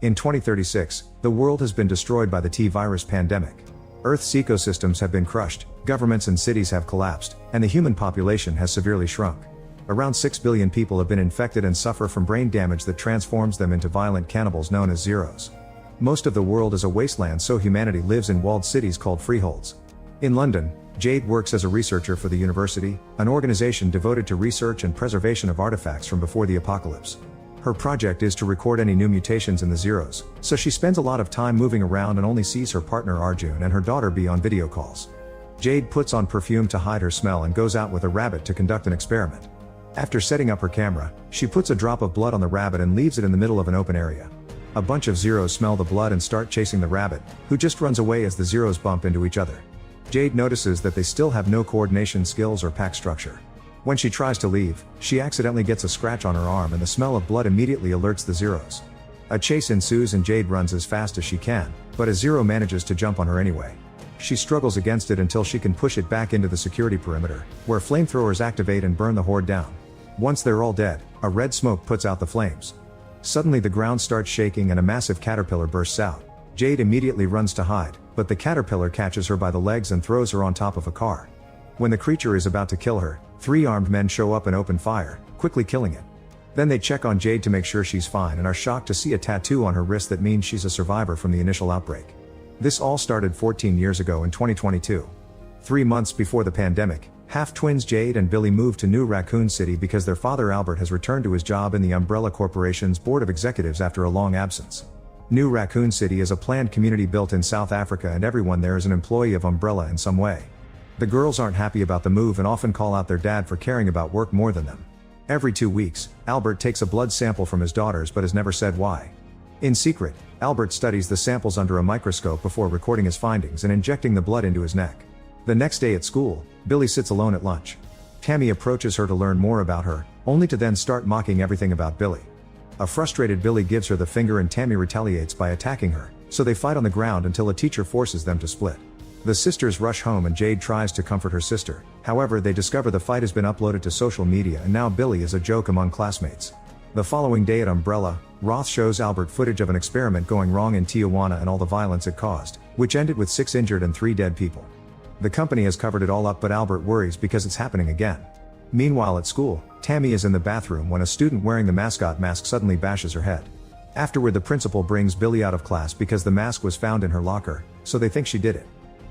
In 2036, the world has been destroyed by the T-virus pandemic. Earth's ecosystems have been crushed, governments and cities have collapsed, and the human population has severely shrunk. Around 6 billion people have been infected and suffer from brain damage that transforms them into violent cannibals known as zeros. Most of the world is a wasteland, so humanity lives in walled cities called freeholds. In London, Jade works as a researcher for the university, an organization devoted to research and preservation of artifacts from before the apocalypse. Her project is to record any new mutations in the zeros, so she spends a lot of time moving around and only sees her partner Arjun and her daughter Bee on video calls. Jade puts on perfume to hide her smell and goes out with a rabbit to conduct an experiment. After setting up her camera, she puts a drop of blood on the rabbit and leaves it in the middle of an open area. A bunch of zeros smell the blood and start chasing the rabbit, who just runs away as the zeros bump into each other. Jade notices that they still have no coordination skills or pack structure. When she tries to leave, she accidentally gets a scratch on her arm and the smell of blood immediately alerts the zeros. A chase ensues and Jade runs as fast as she can, but a zero manages to jump on her anyway. She struggles against it until she can push it back into the security perimeter, where flamethrowers activate and burn the horde down. Once they're all dead, a red smoke puts out the flames. Suddenly the ground starts shaking and a massive caterpillar bursts out. Jade immediately runs to hide, but the caterpillar catches her by the legs and throws her on top of a car. When the creature is about to kill her, 3 armed men show up and open fire, quickly killing it. Then they check on Jade to make sure she's fine and are shocked to see a tattoo on her wrist that means she's a survivor from the initial outbreak. This all started 14 years ago in 2022. 3 months before the pandemic, half-twins Jade and Billy moved to New Raccoon City because their father Albert has returned to his job in the Umbrella Corporation's board of executives after a long absence. New Raccoon City is a planned community built in South Africa and everyone there is an employee of Umbrella in some way. The girls aren't happy about the move and often call out their dad for caring about work more than them. Every 2 weeks, Albert takes a blood sample from his daughters but has never said why. In secret, Albert studies the samples under a microscope before recording his findings and injecting the blood into his neck. The next day at school, Billy sits alone at lunch. Tammy approaches her to learn more about her, only to then start mocking everything about Billy. A frustrated Billy gives her the finger and Tammy retaliates by attacking her, so they fight on the ground until a teacher forces them to split. The sisters rush home and Jade tries to comfort her sister, however they discover the fight has been uploaded to social media and now Billy is a joke among classmates. The following day at Umbrella, Roth shows Albert footage of an experiment going wrong in Tijuana and all the violence it caused, which ended with 6 injured and 3 dead people. The company has covered it all up but Albert worries because it's happening again. Meanwhile at school, Tammy is in the bathroom when a student wearing the mascot mask suddenly bashes her head. Afterward the principal brings Billy out of class because the mask was found in her locker, so they think she did it.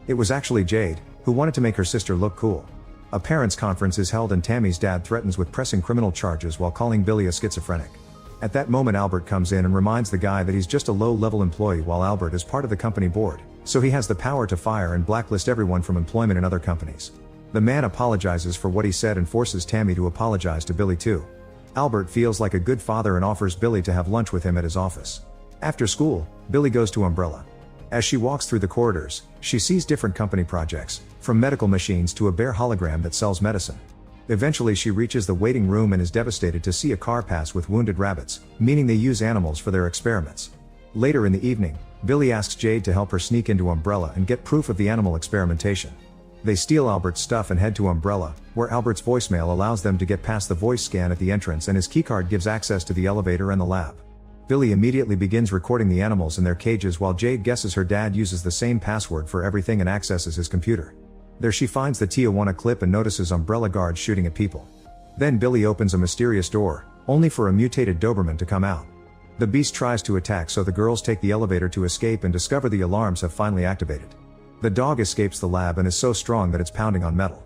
It was actually Jade, who wanted to make her sister look cool. A parents' conference is held and Tammy's dad threatens with pressing criminal charges while calling Billy a schizophrenic. At that moment Albert comes in and reminds the guy that he's just a low-level employee while Albert is part of the company board, so he has the power to fire and blacklist everyone from employment in other companies. The man apologizes for what he said and forces Tammy to apologize to Billy too. Albert feels like a good father and offers Billy to have lunch with him at his office. After school, Billy goes to Umbrella. As she walks through the corridors, she sees different company projects, from medical machines to a bear hologram that sells medicine. Eventually she reaches the waiting room and is devastated to see a car pass with wounded rabbits, meaning they use animals for their experiments. Later in the evening, Billy asks Jade to help her sneak into Umbrella and get proof of the animal experimentation. They steal Albert's stuff and head to Umbrella, where Albert's voicemail allows them to get past the voice scan at the entrance and his keycard gives access to the elevator and the lab. Billy immediately begins recording the animals in their cages while Jade guesses her dad uses the same password for everything and accesses his computer. There she finds the Tijuana clip and notices Umbrella guards shooting at people. Then Billy opens a mysterious door, only for a mutated Doberman to come out. The beast tries to attack so the girls take the elevator to escape and discover the alarms have finally activated. The dog escapes the lab and is so strong that it's pounding on metal.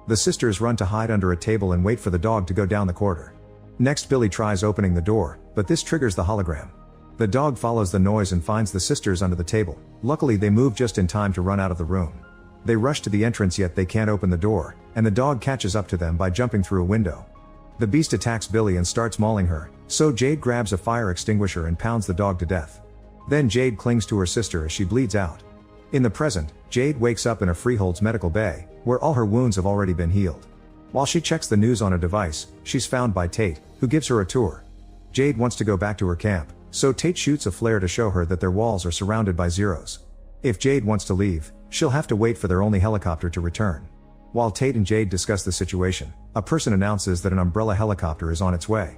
The sisters run to hide under a table and wait for the dog to go down the corridor. Next Billy tries opening the door, but this triggers the hologram. The dog follows the noise and finds the sisters under the table. Luckily they move just in time to run out of the room. They rush to the entrance yet they can't open the door, and the dog catches up to them by jumping through a window. The beast attacks Billy and starts mauling her, so Jade grabs a fire extinguisher and pounds the dog to death. Then Jade clings to her sister as she bleeds out. In the present, Jade wakes up in a freehold's medical bay, where all her wounds have already been healed. While she checks the news on a device, she's found by Tate, who gives her a tour. Jade wants to go back to her camp, so Tate shoots a flare to show her that their walls are surrounded by zeros. If Jade wants to leave, she'll have to wait for their only helicopter to return. While Tate and Jade discuss the situation, a person announces that an Umbrella helicopter is on its way.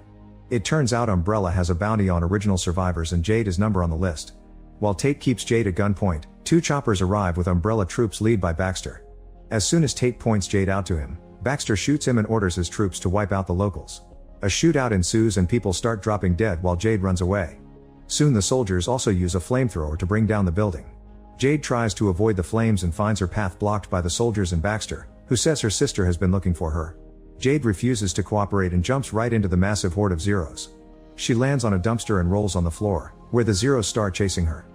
It turns out Umbrella has a bounty on original survivors and Jade is number on the list. While Tate keeps Jade at gunpoint, 2 choppers arrive with Umbrella troops led by Baxter. As soon as Tate points Jade out to him, Baxter shoots him and orders his troops to wipe out the locals. A shootout ensues and people start dropping dead while Jade runs away. Soon the soldiers also use a flamethrower to bring down the building. Jade tries to avoid the flames and finds her path blocked by the soldiers and Baxter, who says her sister has been looking for her. Jade refuses to cooperate and jumps right into the massive horde of Zeros. She lands on a dumpster and rolls on the floor, where the Zeros start chasing her.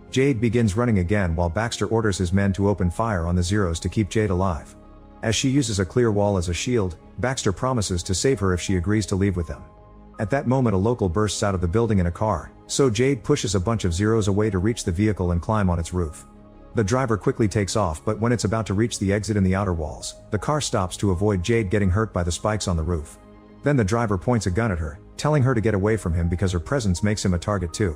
Jade begins running again while Baxter orders his men to open fire on the Zeros to keep Jade alive. As she uses a clear wall as a shield, Baxter promises to save her if she agrees to leave with them. At that moment a local bursts out of the building in a car, so Jade pushes a bunch of Zeros away to reach the vehicle and climb on its roof. The driver quickly takes off, but when it's about to reach the exit in the outer walls, the car stops to avoid Jade getting hurt by the spikes on the roof. Then the driver points a gun at her, telling her to get away from him because her presence makes him a target too.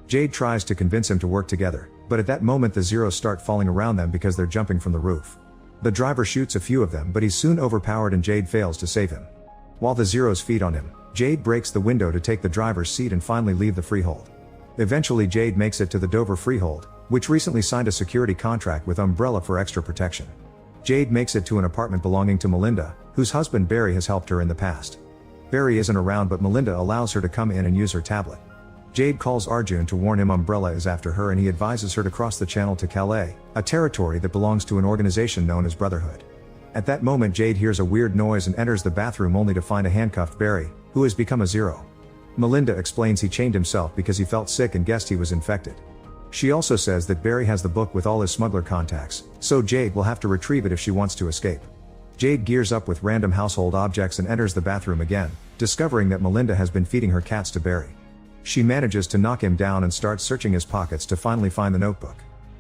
Jade tries to convince him to work together, but at that moment the Zeros start falling around them because they're jumping from the roof. The driver shoots a few of them, but he's soon overpowered and Jade fails to save him. While the Zeros feed on him, Jade breaks the window to take the driver's seat and finally leave the freehold. Eventually Jade makes it to the Dover freehold, which recently signed a security contract with Umbrella for extra protection. Jade makes it to an apartment belonging to Melinda, whose husband Barry has helped her in the past. Barry isn't around, but Melinda allows her to come in and use her tablet. Jade calls Arjun to warn him Umbrella is after her and he advises her to cross the channel to Calais, a territory that belongs to an organization known as Brotherhood. At that moment Jade hears a weird noise and enters the bathroom only to find a handcuffed Barry, who has become a Zero. Melinda explains he chained himself because he felt sick and guessed he was infected. She also says that Barry has the book with all his smuggler contacts, so Jade will have to retrieve it if she wants to escape. Jade gears up with random household objects and enters the bathroom again, discovering that Melinda has been feeding her cats to Barry. She manages to knock him down and starts searching his pockets to finally find the notebook.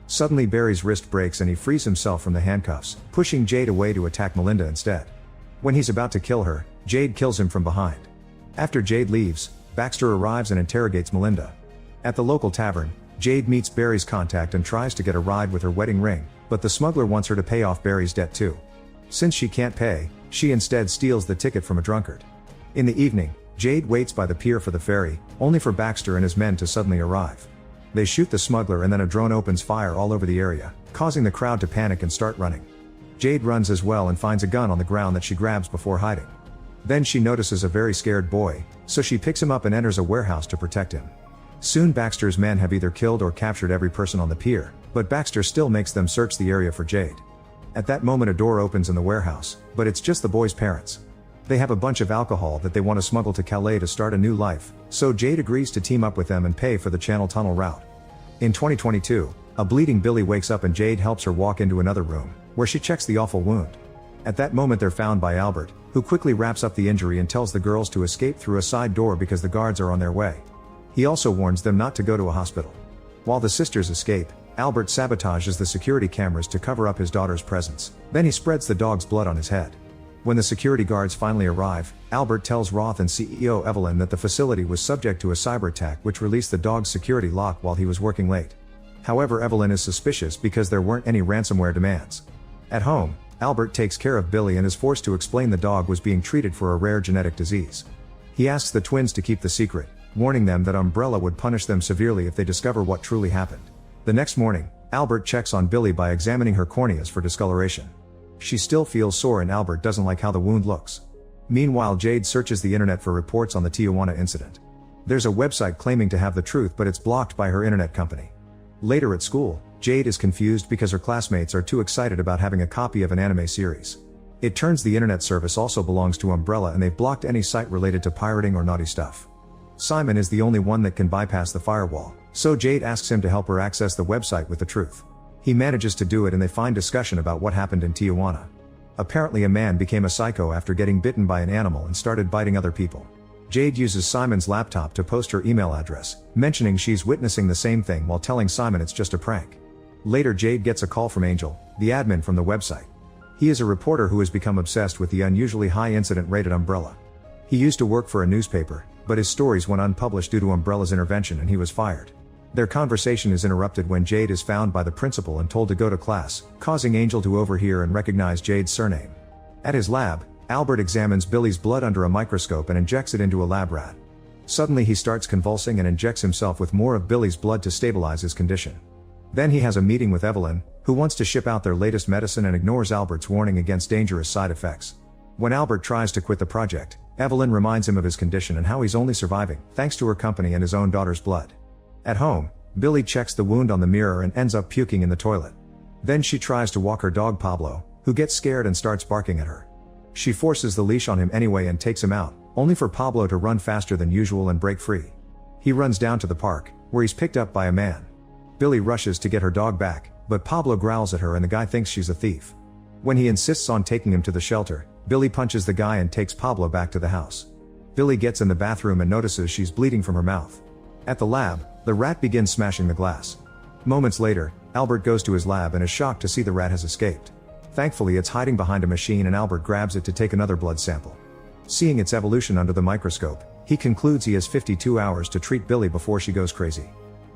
Suddenly Barry's wrist breaks and he frees himself from the handcuffs, pushing Jade away to attack Melinda instead. When he's about to kill her, Jade kills him from behind. After Jade leaves, Baxter arrives and interrogates Melinda. At the local tavern, Jade meets Barry's contact and tries to get a ride with her wedding ring, but the smuggler wants her to pay off Barry's debt too. Since she can't pay, she instead steals the ticket from a drunkard. In the evening, Jade waits by the pier for the ferry, only for Baxter and his men to suddenly arrive. They shoot the smuggler and then a drone opens fire all over the area, causing the crowd to panic and start running. Jade runs as well and finds a gun on the ground that she grabs before hiding. Then she notices a very scared boy, so she picks him up and enters a warehouse to protect him. Soon Baxter's men have either killed or captured every person on the pier, but Baxter still makes them search the area for Jade. At that moment a door opens in the warehouse, but it's just the boy's parents. They have a bunch of alcohol that they want to smuggle to Calais to start a new life, so Jade agrees to team up with them and pay for the Channel Tunnel route. In 2022, a bleeding Billy wakes up and Jade helps her walk into another room, where she checks the awful wound. At that moment they're found by Albert, who quickly wraps up the injury and tells the girls to escape through a side door because the guards are on their way. He also warns them not to go to a hospital. While the sisters escape, Albert sabotages the security cameras to cover up his daughter's presence, then he spreads the dog's blood on his head. When the security guards finally arrive, Albert tells Roth and CEO Evelyn that the facility was subject to a cyber attack which released the dog's security lock while he was working late. However, Evelyn is suspicious because there weren't any ransomware demands. At home, Albert takes care of Billy and is forced to explain the dog was being treated for a rare genetic disease. He asks the twins to keep the secret, warning them that Umbrella would punish them severely if they discover what truly happened. The next morning, Albert checks on Billy by examining her corneas for discoloration. She still feels sore and Albert doesn't like how the wound looks. Meanwhile, Jade searches the internet for reports on the Tijuana incident. There's a website claiming to have the truth, but it's blocked by her internet company. Later at school, Jade is confused because her classmates are too excited about having a copy of an anime series. It turns the internet service also belongs to Umbrella and they've blocked any site related to pirating or naughty stuff. Simon is the only one that can bypass the firewall, so Jade asks him to help her access the website with the truth. He manages to do it and they find discussion about what happened in Tijuana. Apparently a man became a psycho after getting bitten by an animal and started biting other people. Jade uses Simon's laptop to post her email address, mentioning she's witnessing the same thing while telling Simon it's just a prank. Later Jade gets a call from Angel, the admin from the website. He is a reporter who has become obsessed with the unusually high incident rate at Umbrella. He used to work for a newspaper, but his stories went unpublished due to Umbrella's intervention and he was fired. Their conversation is interrupted when Jade is found by the principal and told to go to class, causing Angel to overhear and recognize Jade's surname. At his lab, Albert examines Billy's blood under a microscope and injects it into a lab rat. Suddenly he starts convulsing and injects himself with more of Billy's blood to stabilize his condition. Then he has a meeting with Evelyn, who wants to ship out their latest medicine and ignores Albert's warning against dangerous side effects. When Albert tries to quit the project, Evelyn reminds him of his condition and how he's only surviving thanks to her company and his own daughter's blood. At home, Billy checks the wound on the mirror and ends up puking in the toilet. Then she tries to walk her dog Pablo, who gets scared and starts barking at her. She forces the leash on him anyway and takes him out, only for Pablo to run faster than usual and break free. He runs down to the park, where he's picked up by a man. Billy rushes to get her dog back, but Pablo growls at her and the guy thinks she's a thief. When he insists on taking him to the shelter, Billy punches the guy and takes Pablo back to the house. Billy gets in the bathroom and notices she's bleeding from her mouth. At the lab, the rat begins smashing the glass. Moments later, Albert goes to his lab and is shocked to see the rat has escaped. Thankfully it's hiding behind a machine and Albert grabs it to take another blood sample. Seeing its evolution under the microscope, he concludes he has 52 hours to treat Billy before she goes crazy.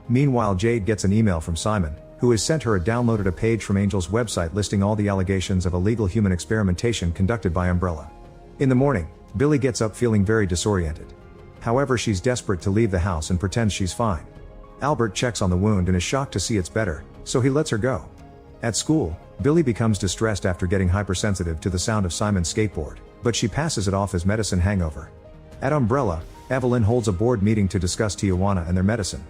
Meanwhile, Jade gets an email from Simon, who has sent her downloaded a page from Angel's website listing all the allegations of illegal human experimentation conducted by Umbrella. In the morning, Billy gets up feeling very disoriented. However, she's desperate to leave the house and pretends she's fine. Albert checks on the wound and is shocked to see it's better, so he lets her go. At school, Billy becomes distressed after getting hypersensitive to the sound of Simon's skateboard, but she passes it off as medicine hangover. At Umbrella, Evelyn holds a board meeting to discuss Tijuana and their medicine.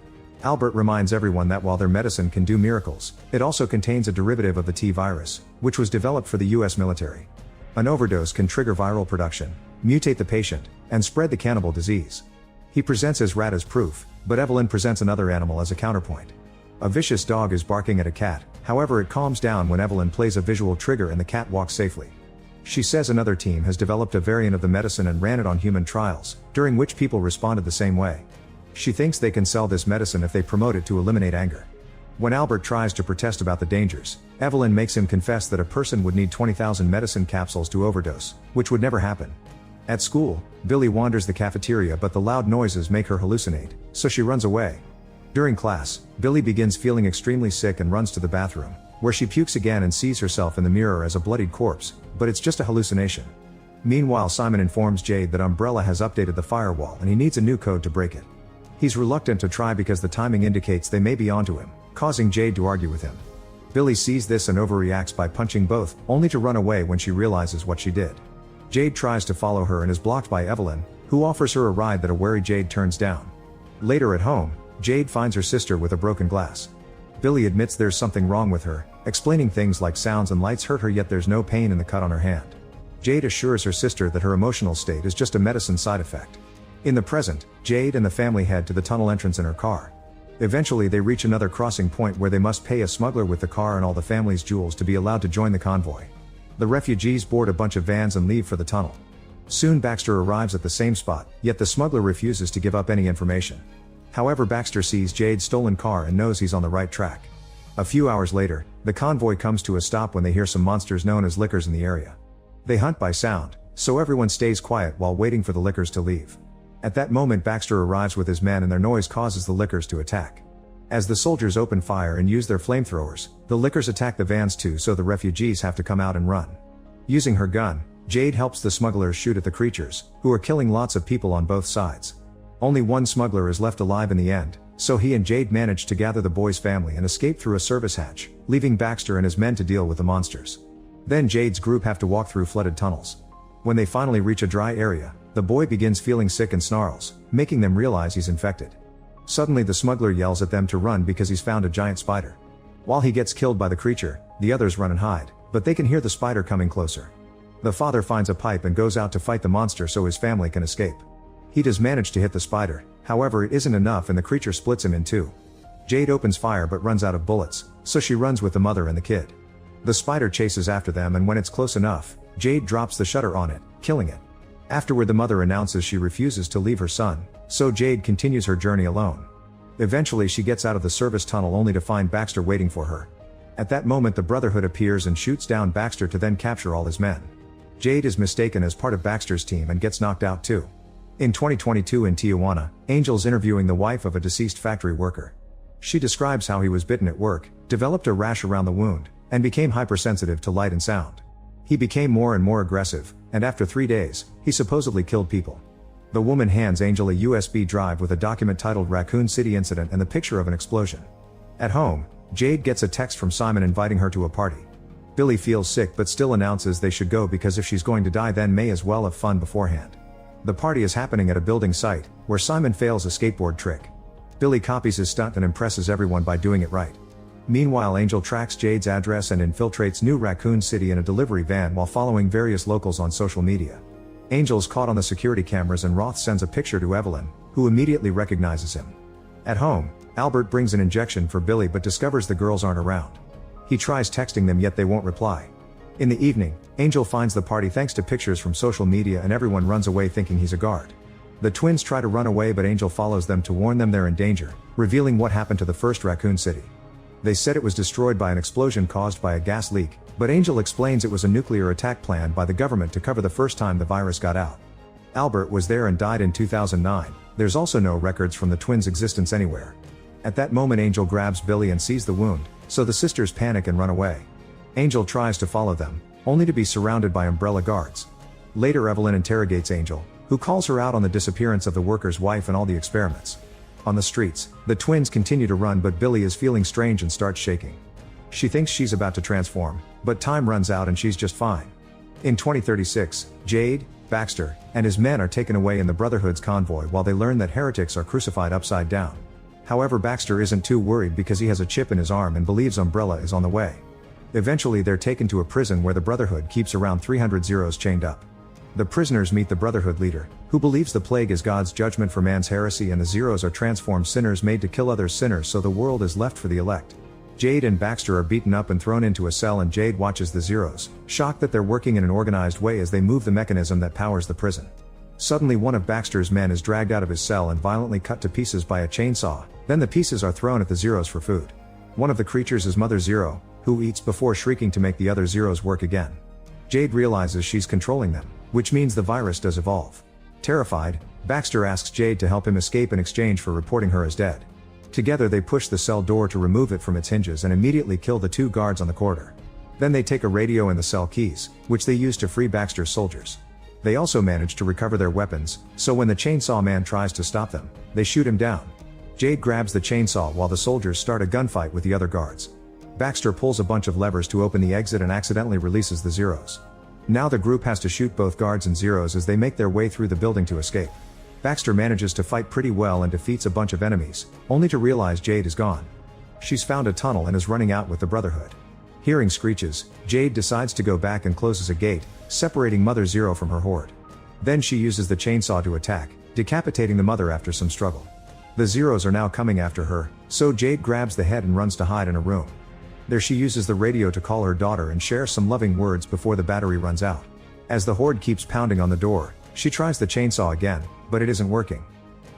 Albert reminds everyone that while their medicine can do miracles, it also contains a derivative of the T virus, which was developed for the US military. An overdose can trigger viral production, mutate the patient, and spread the cannibal disease. He presents his rat as proof, but Evelyn presents another animal as a counterpoint. A vicious dog is barking at a cat, however it calms down when Evelyn plays a visual trigger and the cat walks safely. She says another team has developed a variant of the medicine and ran it on human trials, during which people responded the same way. She thinks they can sell this medicine if they promote it to eliminate anger. When Albert tries to protest about the dangers, Evelyn makes him confess that a person would need 20,000 medicine capsules to overdose, which would never happen. At school, Billy wanders the cafeteria but the loud noises make her hallucinate, so she runs away. During class, Billy begins feeling extremely sick and runs to the bathroom, where she pukes again and sees herself in the mirror as a bloodied corpse, but it's just a hallucination. Meanwhile, Simon informs Jade that Umbrella has updated the firewall and he needs a new code to break it. He's reluctant to try because the timing indicates they may be onto him, causing Jade to argue with him. Billy sees this and overreacts by punching both, only to run away when she realizes what she did. Jade tries to follow her and is blocked by Evelyn, who offers her a ride that a wary Jade turns down. Later at home, Jade finds her sister with a broken glass. Billy admits there's something wrong with her, explaining things like sounds and lights hurt her yet there's no pain in the cut on her hand. Jade assures her sister that her emotional state is just a medicine side effect. In the present, Jade and the family head to the tunnel entrance in her car. Eventually they reach another crossing point where they must pay a smuggler with the car and all the family's jewels to be allowed to join the convoy. The refugees board a bunch of vans and leave for the tunnel. Soon Baxter arrives at the same spot, yet the smuggler refuses to give up any information. However, Baxter sees Jade's stolen car and knows he's on the right track. A few hours later, the convoy comes to a stop when they hear some monsters known as lickers in the area. They hunt by sound, so everyone stays quiet while waiting for the lickers to leave. At that moment Baxter arrives with his men and their noise causes the lickers to attack. As the soldiers open fire and use their flamethrowers, the lickers attack the vans too, so the refugees have to come out and run. Using her gun, Jade helps the smugglers shoot at the creatures, who are killing lots of people on both sides. Only one smuggler is left alive in the end, so he and Jade manage to gather the boy's family and escape through a service hatch, leaving Baxter and his men to deal with the monsters. Then Jade's group have to walk through flooded tunnels. When they finally reach a dry area, the boy begins feeling sick and snarls, making them realize he's infected. Suddenly the smuggler yells at them to run because he's found a giant spider. While he gets killed by the creature, the others run and hide, but they can hear the spider coming closer. The father finds a pipe and goes out to fight the monster so his family can escape. He does manage to hit the spider, however it isn't enough and the creature splits him in two. Jade opens fire but runs out of bullets, so she runs with the mother and the kid. The spider chases after them and when it's close enough, Jade drops the shutter on it, killing it. Afterward the mother announces she refuses to leave her son, so Jade continues her journey alone. Eventually she gets out of the service tunnel only to find Baxter waiting for her. At that moment the Brotherhood appears and shoots down Baxter to then capture all his men. Jade is mistaken as part of Baxter's team and gets knocked out too. In 2022 in Tijuana, Angel's interviewing the wife of a deceased factory worker. She describes how he was bitten at work, developed a rash around the wound, and became hypersensitive to light and sound. He became more and more aggressive, and after 3 days, he supposedly killed people. The woman hands Angel a USB drive with a document titled Raccoon City Incident and the picture of an explosion. At home, Jade gets a text from Simon inviting her to a party. Billy feels sick but still announces they should go because if she's going to die then may as well have fun beforehand. The party is happening at a building site, where Simon fails a skateboard trick. Billy copies his stunt and impresses everyone by doing it right. Meanwhile, Angel tracks Jade's address and infiltrates New Raccoon City in a delivery van while following various locals on social media. Angel's caught on the security cameras and Roth sends a picture to Evelyn, who immediately recognizes him. At home, Albert brings an injection for Billy but discovers the girls aren't around. He tries texting them yet they won't reply. In the evening, Angel finds the party thanks to pictures from social media and everyone runs away thinking he's a guard. The twins try to run away but Angel follows them to warn them they're in danger, revealing what happened to the first Raccoon City. They said it was destroyed by an explosion caused by a gas leak, but Angel explains it was a nuclear attack planned by the government to cover the first time the virus got out. Albert was there and died in 2009, there's also no records from the twins' existence anywhere. At that moment Angel grabs Billy and sees the wound, so the sisters panic and run away. Angel tries to follow them, only to be surrounded by umbrella guards. Later Evelyn interrogates Angel, who calls her out on the disappearance of the worker's wife and all the experiments. On the streets, the twins continue to run but Billy is feeling strange and starts shaking. She thinks she's about to transform, but time runs out and she's just fine. In 2036, Jade, Baxter, and his men are taken away in the Brotherhood's convoy while they learn that heretics are crucified upside down. However, Baxter isn't too worried because he has a chip in his arm and believes Umbrella is on the way. Eventually they're taken to a prison where the Brotherhood keeps around 300 Zeros chained up. The prisoners meet the Brotherhood leader, who believes the plague is God's judgment for man's heresy and the Zeros are transformed sinners made to kill other sinners so the world is left for the elect. Jade and Baxter are beaten up and thrown into a cell and Jade watches the Zeros, shocked that they're working in an organized way as they move the mechanism that powers the prison. Suddenly one of Baxter's men is dragged out of his cell and violently cut to pieces by a chainsaw, then the pieces are thrown at the Zeros for food. One of the creatures is Mother Zero, who eats before shrieking to make the other Zeros work again. Jade realizes she's controlling them, which means the virus does evolve. Terrified, Baxter asks Jade to help him escape in exchange for reporting her as dead. Together they push the cell door to remove it from its hinges and immediately kill the two guards on the corridor. Then they take a radio and the cell keys, which they use to free Baxter's soldiers. They also manage to recover their weapons, so when the chainsaw man tries to stop them, they shoot him down. Jade grabs the chainsaw while the soldiers start a gunfight with the other guards. Baxter pulls a bunch of levers to open the exit and accidentally releases the Zeros. Now the group has to shoot both guards and Zeros as they make their way through the building to escape. Baxter manages to fight pretty well and defeats a bunch of enemies, only to realize Jade is gone. She's found a tunnel and is running out with the Brotherhood. Hearing screeches, Jade decides to go back and closes a gate, separating Mother Zero from her horde. Then she uses the chainsaw to attack, decapitating the mother after some struggle. The Zeros are now coming after her, so Jade grabs the head and runs to hide in a room. There she uses the radio to call her daughter and share some loving words before the battery runs out. As the horde keeps pounding on the door, she tries the chainsaw again, but it isn't working.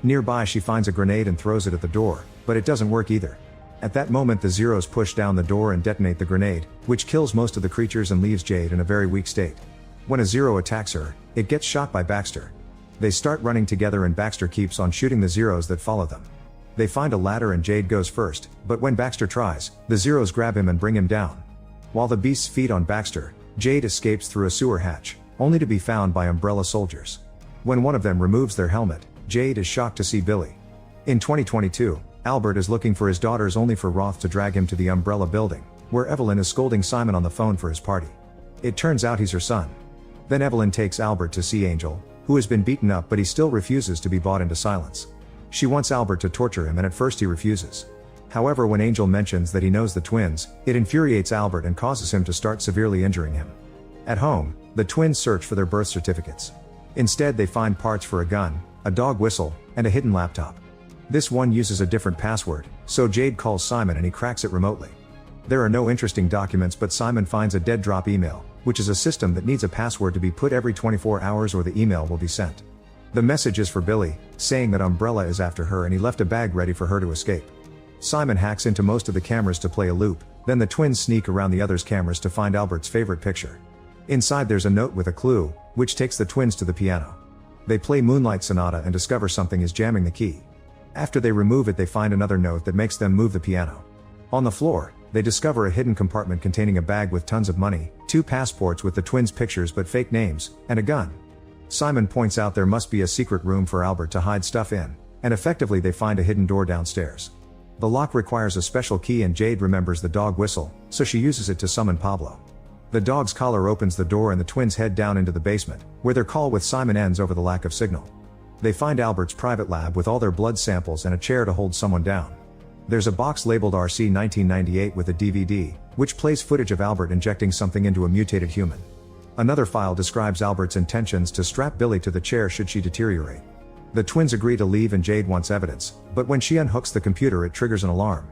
Nearby she finds a grenade and throws it at the door, but it doesn't work either. At that moment the Zeros push down the door and detonate the grenade, which kills most of the creatures and leaves Jade in a very weak state. When a Zero attacks her, it gets shot by Baxter. They start running together and Baxter keeps on shooting the Zeros that follow them. They find a ladder and Jade goes first, but when Baxter tries, the Zeros grab him and bring him down. While the beasts feed on Baxter, Jade escapes through a sewer hatch, only to be found by Umbrella soldiers. When one of them removes their helmet, Jade is shocked to see Billy. In 2022, Albert is looking for his daughters only for Roth to drag him to the Umbrella building, where Evelyn is scolding Simon on the phone for his party. It turns out he's her son. Then Evelyn takes Albert to see Angel, who has been beaten up but he still refuses to be bought into silence. She wants Albert to torture him and at first he refuses. However, when Angel mentions that he knows the twins, it infuriates Albert and causes him to start severely injuring him. At home, the twins search for their birth certificates. Instead they find parts for a gun, a dog whistle, and a hidden laptop. This one uses a different password, so Jade calls Simon and he cracks it remotely. There are no interesting documents but Simon finds a dead drop email, which is a system that needs a password to be put every 24 hours or the email will be sent. The message is for Billy, saying that Umbrella is after her and he left a bag ready for her to escape. Simon hacks into most of the cameras to play a loop, then the twins sneak around the others' cameras to find Albert's favorite picture. Inside there's a note with a clue, which takes the twins to the piano. They play Moonlight Sonata and discover something is jamming the key. After they remove it they find another note that makes them move the piano. On the floor, they discover a hidden compartment containing a bag with tons of money, 2 passports with the twins' pictures but fake names, and a gun. Simon points out there must be a secret room for Albert to hide stuff in, and effectively they find a hidden door downstairs. The lock requires a special key and Jade remembers the dog whistle, so she uses it to summon Pablo. The dog's collar opens the door and the twins head down into the basement, where their call with Simon ends over the lack of signal. They find Albert's private lab with all their blood samples and a chair to hold someone down. There's a box labeled RC 1998 with a DVD, which plays footage of Albert injecting something into a mutated human. Another file describes Albert's intentions to strap Billy to the chair should she deteriorate. The twins agree to leave and Jade wants evidence, but when she unhooks the computer it triggers an alarm.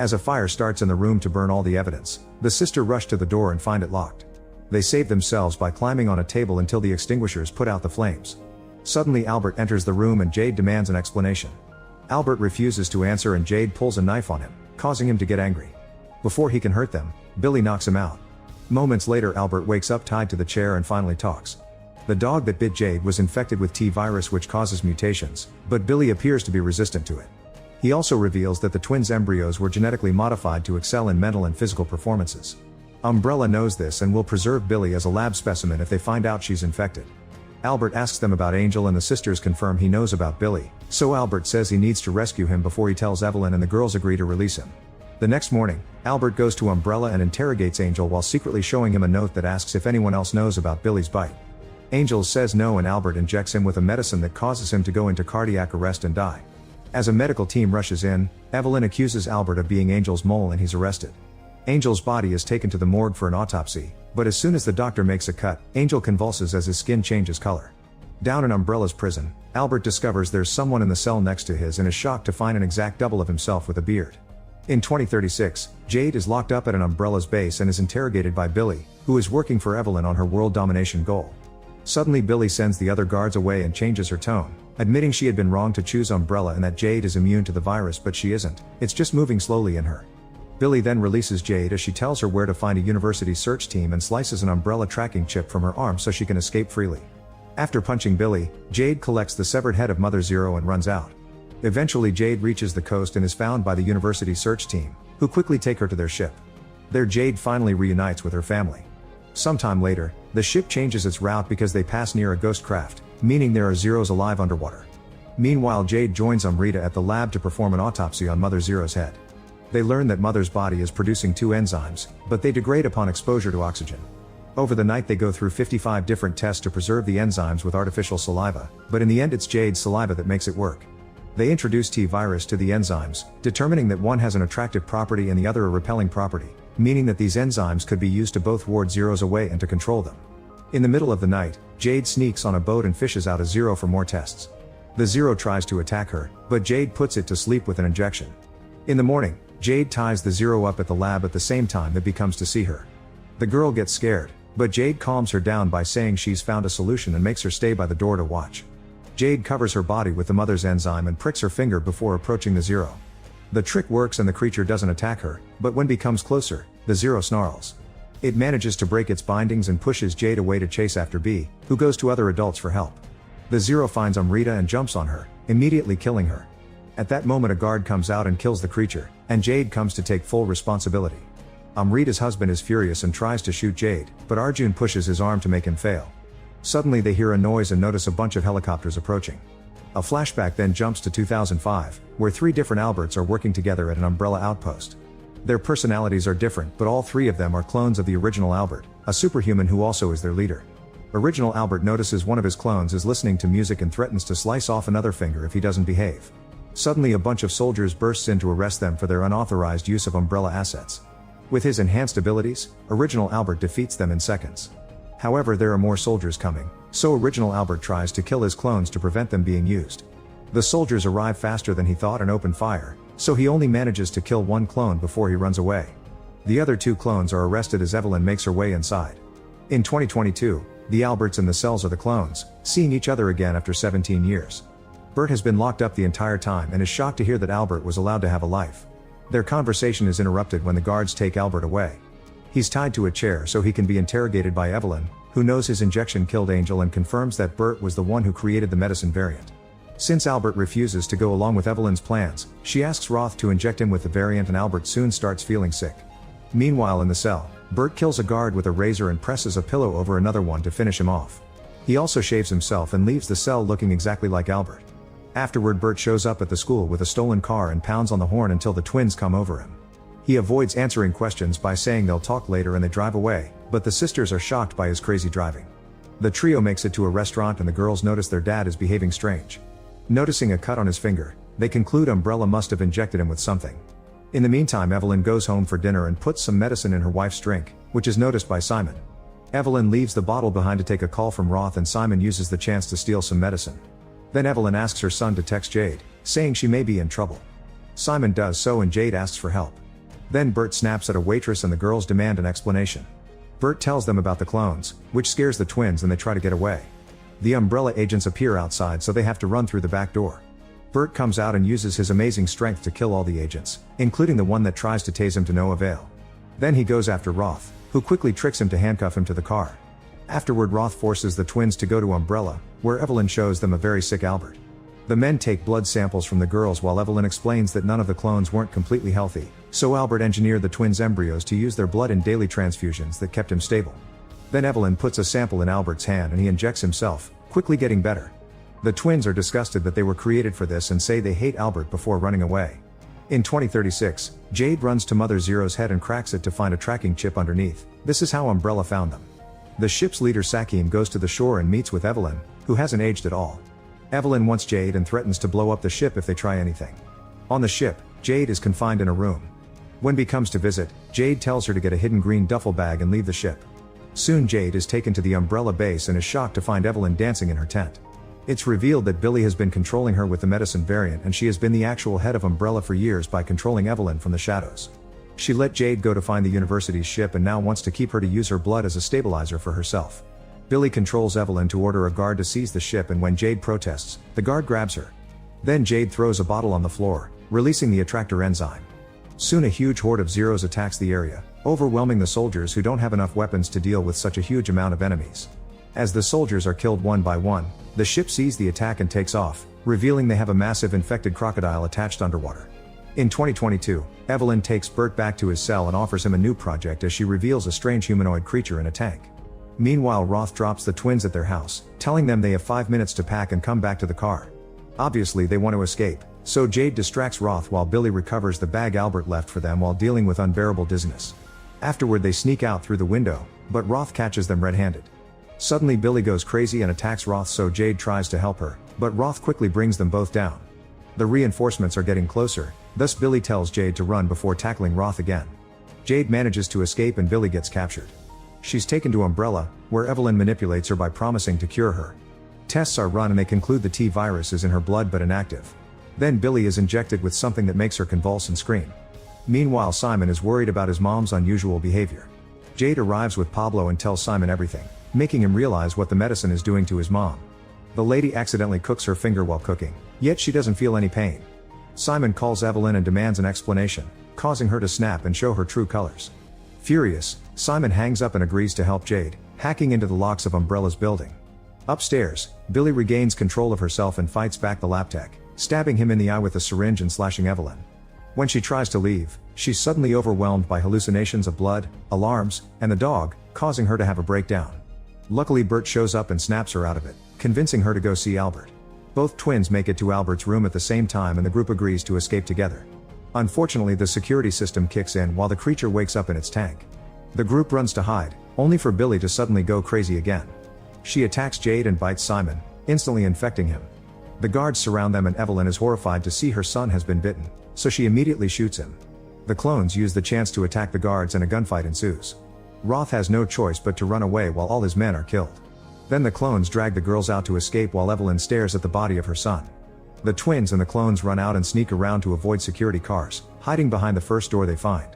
As a fire starts in the room to burn all the evidence, the sister rush to the door and find it locked. They save themselves by climbing on a table until the extinguishers put out the flames. Suddenly Albert enters the room and Jade demands an explanation. Albert refuses to answer and Jade pulls a knife on him, causing him to get angry. Before he can hurt them, Billy knocks him out. Moments later Albert wakes up tied to the chair and finally talks. The dog that bit Jade was infected with T-virus which causes mutations, but Billy appears to be resistant to it. He also reveals that the twins' embryos were genetically modified to excel in mental and physical performances. Umbrella knows this and will preserve Billy as a lab specimen if they find out she's infected. Albert asks them about Angel and the sisters confirm he knows about Billy, so Albert says he needs to rescue him before he tells Evelyn and the girls agree to release him. The next morning, Albert goes to Umbrella and interrogates Angel while secretly showing him a note that asks if anyone else knows about Billy's bite. Angel says no and Albert injects him with a medicine that causes him to go into cardiac arrest and die. As a medical team rushes in, Evelyn accuses Albert of being Angel's mole and he's arrested. Angel's body is taken to the morgue for an autopsy, but as soon as the doctor makes a cut, Angel convulses as his skin changes color. Down in Umbrella's prison, Albert discovers there's someone in the cell next to his and is shocked to find an exact double of himself with a beard. In 2036, Jade is locked up at an Umbrella's base and is interrogated by Billy, who is working for Evelyn on her world domination goal. Suddenly Billy sends the other guards away and changes her tone, admitting she had been wrong to choose Umbrella and that Jade is immune to the virus but she isn't, it's just moving slowly in her. Billy then releases Jade as she tells her where to find a university search team and slices an Umbrella tracking chip from her arm so she can escape freely. After punching Billy, Jade collects the severed head of Mother Zero and runs out. Eventually Jade reaches the coast and is found by the university search team, who quickly take her to their ship. There Jade finally reunites with her family. Sometime later, the ship changes its route because they pass near a ghost craft, meaning there are Zeros alive underwater. Meanwhile Jade joins Amrita at the lab to perform an autopsy on Mother Zero's head. They learn that Mother's body is producing 2 enzymes, but they degrade upon exposure to oxygen. Over the night they go through 55 different tests to preserve the enzymes with artificial saliva, but in the end it's Jade's saliva that makes it work. They introduce T-virus to the enzymes, determining that one has an attractive property and the other a repelling property, meaning that these enzymes could be used to both ward Zeros away and to control them. In the middle of the night, Jade sneaks on a boat and fishes out a Zero for more tests. The Zero tries to attack her, but Jade puts it to sleep with an injection. In the morning, Jade ties the Zero up at the lab at the same time it becomes to see her. The girl gets scared, but Jade calms her down by saying she's found a solution and makes her stay by the door to watch. Jade covers her body with the Mother's enzyme and pricks her finger before approaching the Zero. The trick works and the creature doesn't attack her, but when it comes closer, the Zero snarls. It manages to break its bindings and pushes Jade away to chase after B, who goes to other adults for help. The Zero finds Amrita and jumps on her, immediately killing her. At that moment a guard comes out and kills the creature, and Jade comes to take full responsibility. Amrita's husband is furious and tries to shoot Jade, but Arjun pushes his arm to make him fail. Suddenly they hear a noise and notice a bunch of helicopters approaching. A flashback then jumps to 2005, where 3 different Alberts are working together at an Umbrella outpost. Their personalities are different but all 3 of them are clones of the original Albert, a superhuman who also is their leader. Original Albert notices one of his clones is listening to music and threatens to slice off another finger if he doesn't behave. Suddenly a bunch of soldiers bursts in to arrest them for their unauthorized use of Umbrella assets. With his enhanced abilities, Original Albert defeats them in seconds. However, there are more soldiers coming, so Original Albert tries to kill his clones to prevent them being used. The soldiers arrive faster than he thought and open fire, so he only manages to kill 1 clone before he runs away. The other 2 clones are arrested as Evelyn makes her way inside. In 2022, the Alberts and the cells are the clones, seeing each other again after 17 years. Bert has been locked up the entire time and is shocked to hear that Albert was allowed to have a life. Their conversation is interrupted when the guards take Albert away. He's tied to a chair so he can be interrogated by Evelyn, who knows his injection killed Angel and confirms that Bert was the one who created the medicine variant. Since Albert refuses to go along with Evelyn's plans, she asks Roth to inject him with the variant and Albert soon starts feeling sick. Meanwhile in the cell, Bert kills a guard with a razor and presses a pillow over another one to finish him off. He also shaves himself and leaves the cell looking exactly like Albert. Afterward, Bert shows up at the school with a stolen car and pounds on the horn until the twins come over him. He avoids answering questions by saying they'll talk later and they drive away, but the sisters are shocked by his crazy driving. The trio makes it to a restaurant and the girls notice their dad is behaving strange. Noticing a cut on his finger, they conclude Umbrella must have injected him with something. In the meantime, Evelyn goes home for dinner and puts some medicine in her wife's drink, which is noticed by Simon. Evelyn leaves the bottle behind to take a call from Roth and Simon uses the chance to steal some medicine. Then Evelyn asks her son to text Jade, saying she may be in trouble. Simon does so and Jade asks for help. Then Bert snaps at a waitress and the girls demand an explanation. Bert tells them about the clones, which scares the twins and they try to get away. The Umbrella agents appear outside so they have to run through the back door. Bert comes out and uses his amazing strength to kill all the agents, including the one that tries to tase him to no avail. Then he goes after Roth, who quickly tricks him to handcuff him to the car. Afterward, Roth forces the twins to go to Umbrella, where Evelyn shows them a very sick Albert. The men take blood samples from the girls while Evelyn explains that none of the clones weren't completely healthy, so Albert engineered the twins' embryos to use their blood in daily transfusions that kept him stable. Then Evelyn puts a sample in Albert's hand and he injects himself, quickly getting better. The twins are disgusted that they were created for this and say they hate Albert before running away. In 2036, Jade runs to Mother Zero's head and cracks it to find a tracking chip underneath. This is how Umbrella found them. The ship's leader Sakim goes to the shore and meets with Evelyn, who hasn't aged at all. Evelyn wants Jade and threatens to blow up the ship if they try anything. On the ship, Jade is confined in a room. When B comes to visit, Jade tells her to get a hidden green duffel bag and leave the ship. Soon Jade is taken to the Umbrella base and is shocked to find Evelyn dancing in her tent. It's revealed that Billy has been controlling her with the medicine variant and she has been the actual head of Umbrella for years by controlling Evelyn from the shadows. She let Jade go to find the university's ship and now wants to keep her to use her blood as a stabilizer for herself. Billy controls Evelyn to order a guard to seize the ship and when Jade protests, the guard grabs her. Then Jade throws a bottle on the floor, releasing the attractor enzyme. Soon a huge horde of Zeros attacks the area, overwhelming the soldiers who don't have enough weapons to deal with such a huge amount of enemies. As the soldiers are killed one by one, the ship sees the attack and takes off, revealing they have a massive infected crocodile attached underwater. In 2022, Evelyn takes Bert back to his cell and offers him a new project as she reveals a strange humanoid creature in a tank. Meanwhile, Roth drops the twins at their house, telling them they have 5 minutes to pack and come back to the car. Obviously they want to escape, so Jade distracts Roth while Billy recovers the bag Albert left for them while dealing with unbearable dizziness. Afterward they sneak out through the window, but Roth catches them red-handed. Suddenly Billy goes crazy and attacks Roth so Jade tries to help her, but Roth quickly brings them both down. The reinforcements are getting closer, thus Billy tells Jade to run before tackling Roth again. Jade manages to escape and Billy gets captured. She's taken to Umbrella, where Evelyn manipulates her by promising to cure her. Tests are run and they conclude the T-virus is in her blood but inactive. Then Billy is injected with something that makes her convulse and scream. Meanwhile, Simon is worried about his mom's unusual behavior. Jade arrives with Pablo and tells Simon everything, making him realize what the medicine is doing to his mom. The lady accidentally cooks her finger while cooking, yet she doesn't feel any pain. Simon calls Evelyn and demands an explanation, causing her to snap and show her true colors. Furious, Simon hangs up and agrees to help Jade, hacking into the locks of Umbrella's building. Upstairs, Billy regains control of herself and fights back the lab tech, stabbing him in the eye with a syringe and slashing Evelyn. When she tries to leave, she's suddenly overwhelmed by hallucinations of blood, alarms, and the dog, causing her to have a breakdown. Luckily Bert shows up and snaps her out of it, convincing her to go see Albert. Both twins make it to Albert's room at the same time and the group agrees to escape together. Unfortunately, the security system kicks in while the creature wakes up in its tank. The group runs to hide, only for Billy to suddenly go crazy again. She attacks Jade and bites Simon, instantly infecting him. The guards surround them and Evelyn is horrified to see her son has been bitten, so she immediately shoots him. The clones use the chance to attack the guards and a gunfight ensues. Roth has no choice but to run away while all his men are killed. Then the clones drag the girls out to escape while Evelyn stares at the body of her son. The twins and the clones run out and sneak around to avoid security cars, hiding behind the first door they find.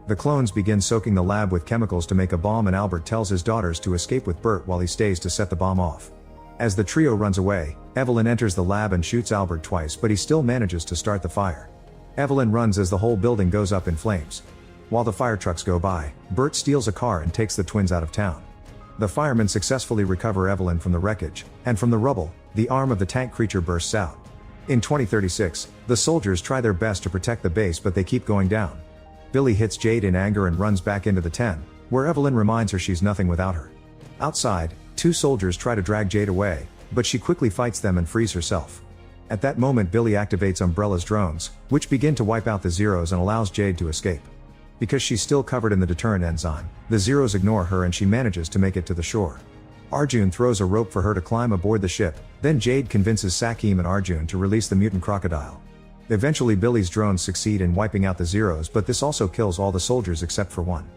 The clones begin soaking the lab with chemicals to make a bomb and Albert tells his daughters to escape with Bert while he stays to set the bomb off. As the trio runs away, Evelyn enters the lab and shoots Albert twice but he still manages to start the fire. Evelyn runs as the whole building goes up in flames. While the fire trucks go by, Bert steals a car and takes the twins out of town. The firemen successfully recover Evelyn from the wreckage, and from the rubble, the arm of the tank creature bursts out. In 2036, the soldiers try their best to protect the base but they keep going down. Billy hits Jade in anger and runs back into the tent, where Evelyn reminds her she's nothing without her. Outside, two soldiers try to drag Jade away, but she quickly fights them and frees herself. At that moment Billy activates Umbrella's drones, which begin to wipe out the Zeros and allows Jade to escape. Because she's still covered in the deterrent enzyme, the Zeros ignore her and she manages to make it to the shore. Arjun throws a rope for her to climb aboard the ship, then Jade convinces Sakim and Arjun to release the mutant crocodile. Eventually Billy's drones succeed in wiping out the Zeros, but this also kills all the soldiers except for one.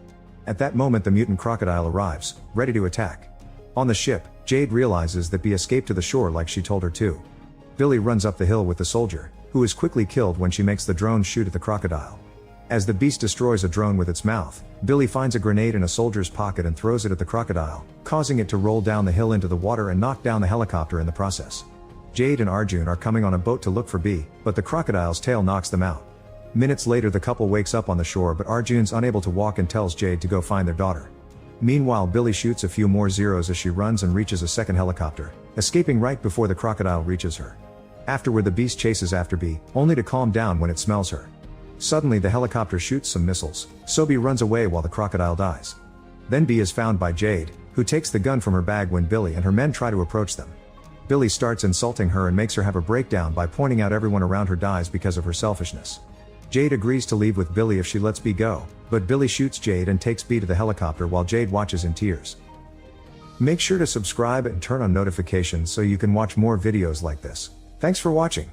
At that moment the mutant crocodile arrives, ready to attack. On the ship, Jade realizes that Bee escaped to the shore like she told her to. Billy runs up the hill with the soldier, who is quickly killed when she makes the drone shoot at the crocodile. As the beast destroys a drone with its mouth, Billy finds a grenade in a soldier's pocket and throws it at the crocodile, causing it to roll down the hill into the water and knock down the helicopter in the process. Jade and Arjun are coming on a boat to look for Bee, but the crocodile's tail knocks them out. Minutes later the couple wakes up on the shore, but Arjun's unable to walk and tells Jade to go find their daughter. Meanwhile Billy shoots a few more Zeros as she runs and reaches a second helicopter, escaping right before the crocodile reaches her. Afterward the beast chases after Bee, only to calm down when it smells her. Suddenly the helicopter shoots some missiles, so Bee runs away while the crocodile dies. Then Bee is found by Jade, who takes the gun from her bag when Billy and her men try to approach them. Billy starts insulting her and makes her have a breakdown by pointing out everyone around her dies because of her selfishness. Jade agrees to leave with Billy if she lets Bee go, but Billy shoots Jade and takes Bee to the helicopter while Jade watches in tears. Make sure to subscribe and turn on notifications so you can watch more videos like this. Thanks for watching.